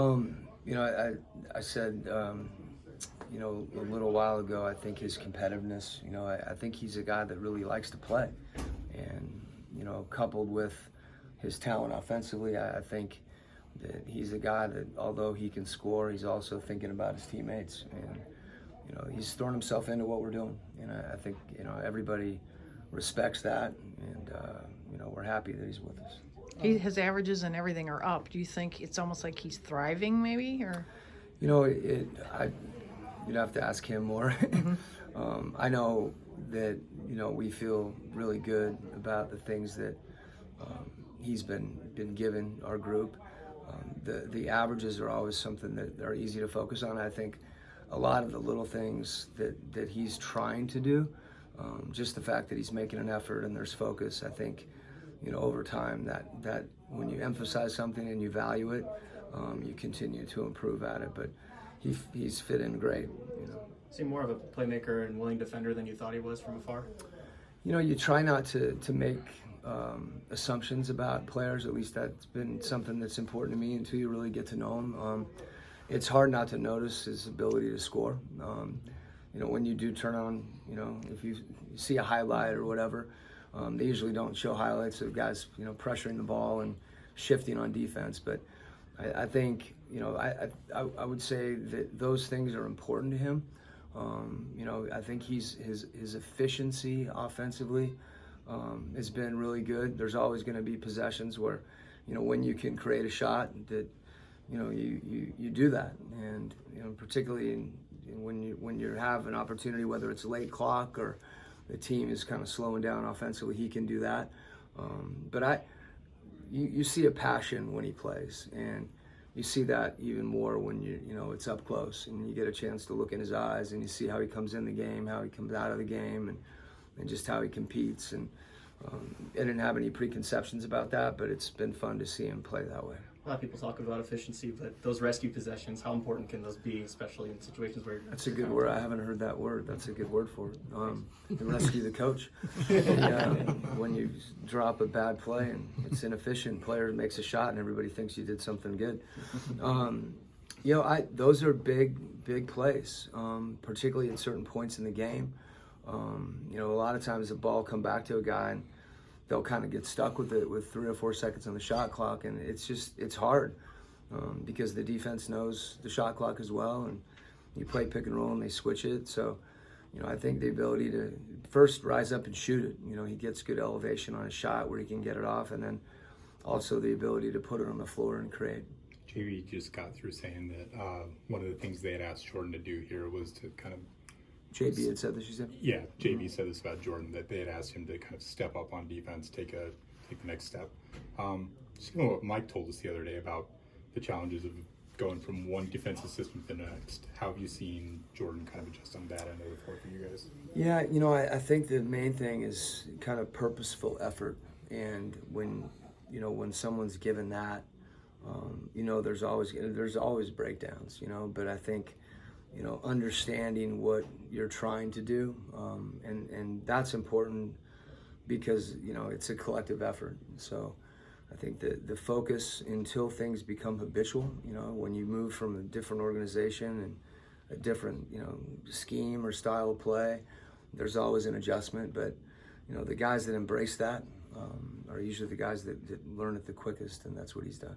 I said, a little while ago, I think his competitiveness, I think he's a guy that really likes to play. And, coupled with his talent offensively, I think that he's a guy that, although he can score, he's also thinking about his teammates. And, he's thrown himself into what we're doing. And I think, everybody respects that. And, we're happy that he's with us. His averages and everything are up. Do you think it's almost like he's thriving, maybe, or? You'd have to ask him more. I know that we feel really good about the things that he's been given our group. The averages are always something that are easy to focus on. I think a lot of the little things that he's trying to do, just the fact that he's making an effort and there's focus, I think. Over time, that when you emphasize something and you value it, you continue to improve at it. But he's fit in great. Is he more of a playmaker and willing defender than you thought he was from afar? You try not to make assumptions about players. At least that's been something that's important to me until you really get to know him. It's hard not to notice his ability to score. When you do turn on, if you see a highlight or whatever, they usually don't show highlights of guys, pressuring the ball and shifting on defense. But I think, I would say that those things are important to him. I think his efficiency offensively has been really good. There's always going to be possessions where, when you can create a shot that, you do that. And, particularly when you have an opportunity, whether it's late clock or the team is kind of slowing down offensively, he can do that. But you see a passion when he plays, and you see that even more when it's up close and you get a chance to look in his eyes and you see how he comes in the game, how he comes out of the game, and just how he competes. And I didn't have any preconceptions about that, but it's been fun to see him play that way. A lot of people talk about efficiency, but those rescue possessions, how important can those be, especially in situations where... That's a good word. I haven't heard that word. That's a good word for it. To rescue the coach. When you drop a bad play and it's inefficient, player makes a shot and everybody thinks you did something good. Those are big plays, particularly at certain points in the game. A lot of times the ball come back to a guy and they'll kind of get stuck with it with 3 or 4 seconds on the shot clock, and it's hard because the defense knows the shot clock as well, and you play pick and roll and they switch it. So, I think the ability to first rise up and shoot it. He gets good elevation on his shot where he can get it off, and then also the ability to put it on the floor and create. JB just got through saying that one of the things they had asked Jordan to do here was to kind of... JB had said this, you said? Yeah, JB said this about Jordan, that they had asked him to kind of step up on defense, take the next step. Just what Mike told us the other day about the challenges of going from one defensive system to the next. How have you seen Jordan kind of adjust on that end of the floor for you guys? Yeah, I think the main thing is kind of purposeful effort. And when someone's given that, there's always breakdowns, but I think, understanding what you're trying to do, and that's important because, it's a collective effort. So I think that the focus until things become habitual, when you move from a different organization and a different, scheme or style of play, there's always an adjustment. But, the guys that embrace that are usually the guys that learn it the quickest, and that's what he's done.